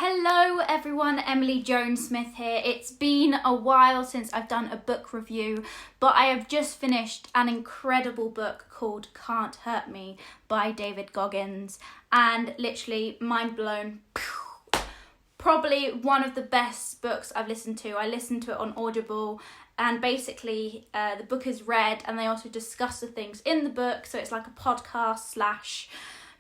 Hello everyone, Emily Joan Smith here. It's been a while since I've done a book review, but I have just finished an incredible book called Can't Hurt Me by David Goggins, and literally mind blown. Probably one of the best books I've listened to. I listened to it on Audible, and basically the book is read and they also discuss the things in the book, so it's like a podcast slash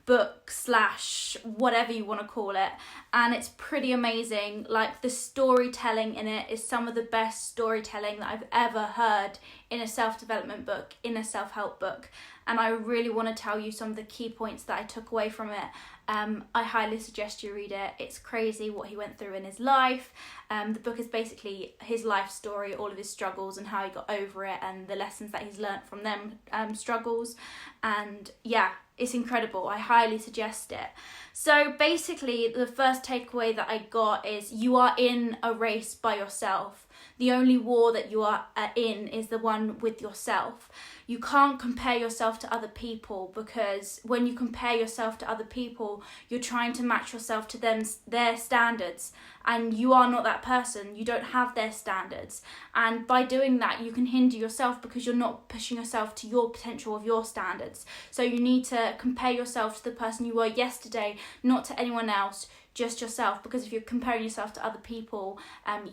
book slash whatever you want to call it, and it's pretty amazing. Like, the storytelling in it is some of the best storytelling that I've ever heard in a self-development book, in a self-help book, and I really want to tell you some of the key points that I took away from it. I highly suggest you read it. It's crazy what he went through in his life. The book is basically his life story, all of his struggles and how he got over it and the lessons that he's learnt from them struggles. And yeah, it's incredible. I highly suggest it. So basically, the first takeaway that I got is you are in a race by yourself. The only war that you are in is the one with yourself. You can't compare yourself to other people, because when you compare yourself to other people, you're trying to match yourself to their standards, and you are not that person. You don't have their standards, and by doing that you can hinder yourself because you're not pushing yourself to your potential of your standards. So you need to compare yourself to the person you were yesterday, not to anyone else, just yourself, because if you're comparing yourself to other people,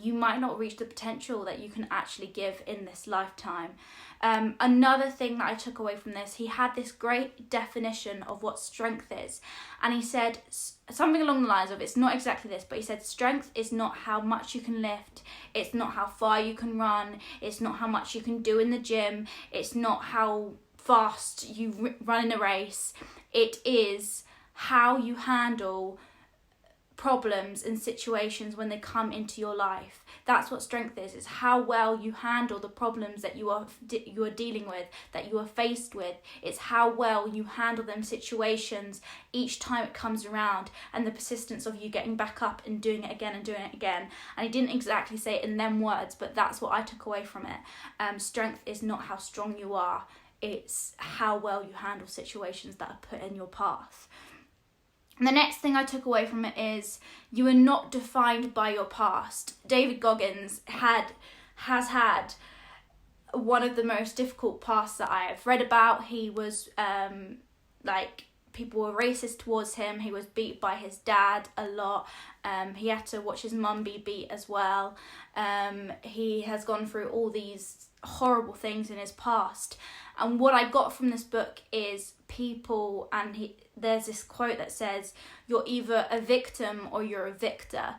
you might not reach the potential that you can actually give in this lifetime. Another thing that I took away from this, he had this great definition of what strength is, and he said something along the lines of, it's not exactly this, but he said strength is not how much you can lift, it's not how far you can run, it's not how much you can do in the gym, it's not how fast you run in a race, it is how you handle problems and situations when they come into your life. That's what strength is. It's how well you handle the problems that you are dealing with, that you are faced with. It's how well you handle them situations each time it comes around, and the persistence of you getting back up and doing it again and doing it again. And he didn't exactly say it in them words, but that's what I took away from it. Strength is not how strong you are, it's how well you handle situations that are put in your path. The next thing I took away from it is you are not defined by your past. David Goggins has had one of the most difficult pasts that I have read about. He was people were racist towards him. He was beat by his dad a lot. He had to watch his mum be beat as well. He has gone through all these horrible things in his past. And what I got from this book is people, and there's this quote that says, you're either a victim or you're a victor.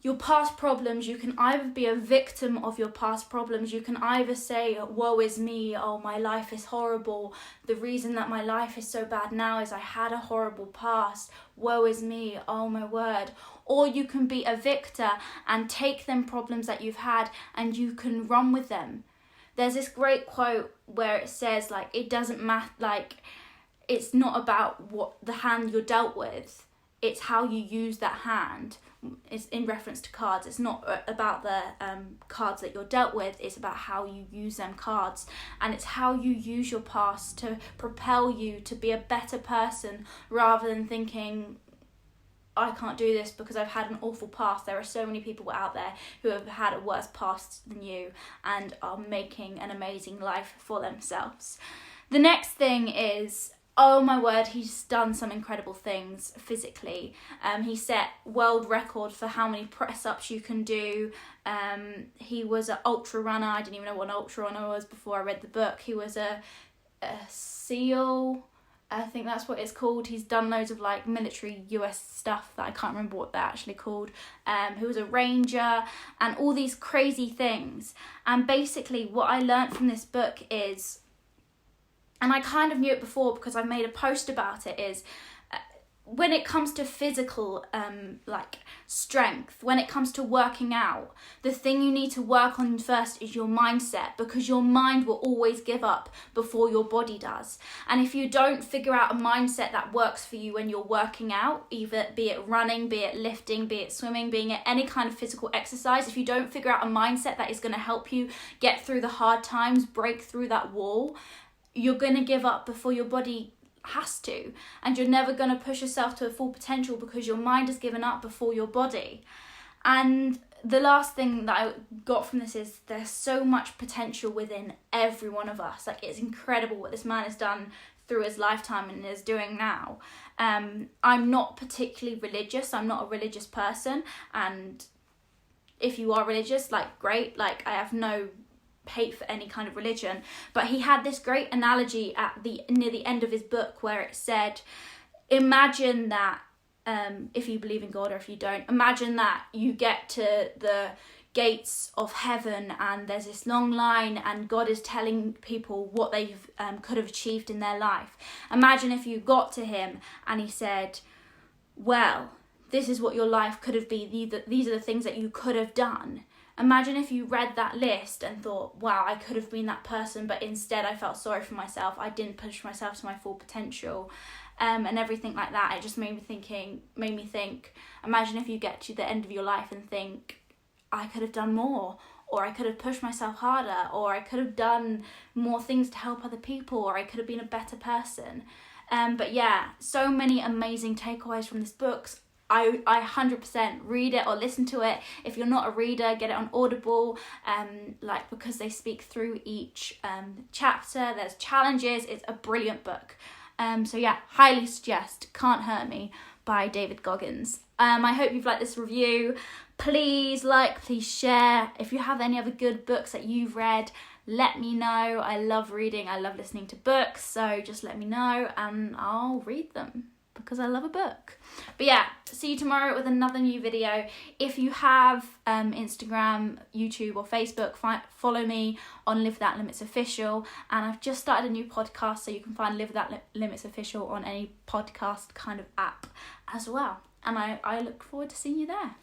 Your past problems, you can either be a victim of your past problems. You can either say, woe is me, oh, my life is horrible. The reason that my life is so bad now is I had a horrible past. Woe is me, oh my word. Or you can be a victor and take them problems that you've had and you can run with them. There's this great quote where it says, like, it doesn't matter, like, it's not about what the hand you're dealt with, it's how you use that hand. It's in reference to cards. It's not about the cards that you're dealt with, it's about how you use them cards. And it's how you use your past to propel you to be a better person, rather than thinking, I can't do this because I've had an awful past. There are so many people out there who have had a worse past than you and are making an amazing life for themselves. The next thing is, oh my word, he's done some incredible things physically. He set world record for how many press-ups you can do. He was an ultra runner. I didn't even know what an ultra runner was before I read the book. He was a SEAL, I think that's what it's called. He's done loads of like military US stuff that I can't remember what they're actually called. He was a ranger and all these crazy things. And basically what I learned from this book is, and I kind of knew it before because I made a post about it, is when it comes to physical strength, when it comes to working out, the thing you need to work on first is your mindset, because your mind will always give up before your body does. And if you don't figure out a mindset that works for you when you're working out, either be it running, be it lifting, be it swimming, being it any kind of physical exercise, if you don't figure out a mindset that is going to help you get through the hard times, break through that wall, you're going to give up before your body has to, and you're never going to push yourself to a full potential because your mind has given up before your body. And the last thing that I got from this is there's so much potential within every one of us. Like, it's incredible what this man has done through his lifetime and is doing now. I'm not particularly religious. I'm not a religious person, and if you are religious, like, great. Like, I have no hate for any kind of religion, but he had this great analogy near the end of his book where it said, imagine that if you believe in God or if you don't, imagine that you get to the gates of heaven and there's this long line and God is telling people what they could have achieved in their life. Imagine if you got to him and he said, well, this is what your life could have been, these are the things that you could have done. Imagine if you read that list and thought, wow, I could have been that person, but instead I felt sorry for myself. I didn't push myself to my full potential, and everything like that. It just made me think, imagine if you get to the end of your life and think, I could have done more, or I could have pushed myself harder, or I could have done more things to help other people, or I could have been a better person. But yeah, so many amazing takeaways from this book. I 100% read it or listen to it. If you're not a reader, get it on Audible, because they speak through each chapter. There's challenges. It's a brilliant book. So yeah, highly suggest Can't Hurt Me by David Goggins. I hope you've liked this review. Please please share. If you have any other good books that you've read, let me know. I love reading. I love listening to books. So just let me know and I'll read them, because I love a book. But yeah, see you tomorrow with another new video. If you have Instagram, YouTube or Facebook, follow me on Live Without Limits Official. And I've just started a new podcast, so you can find Live Without Limits Official on any podcast kind of app as well. And I look forward to seeing you there.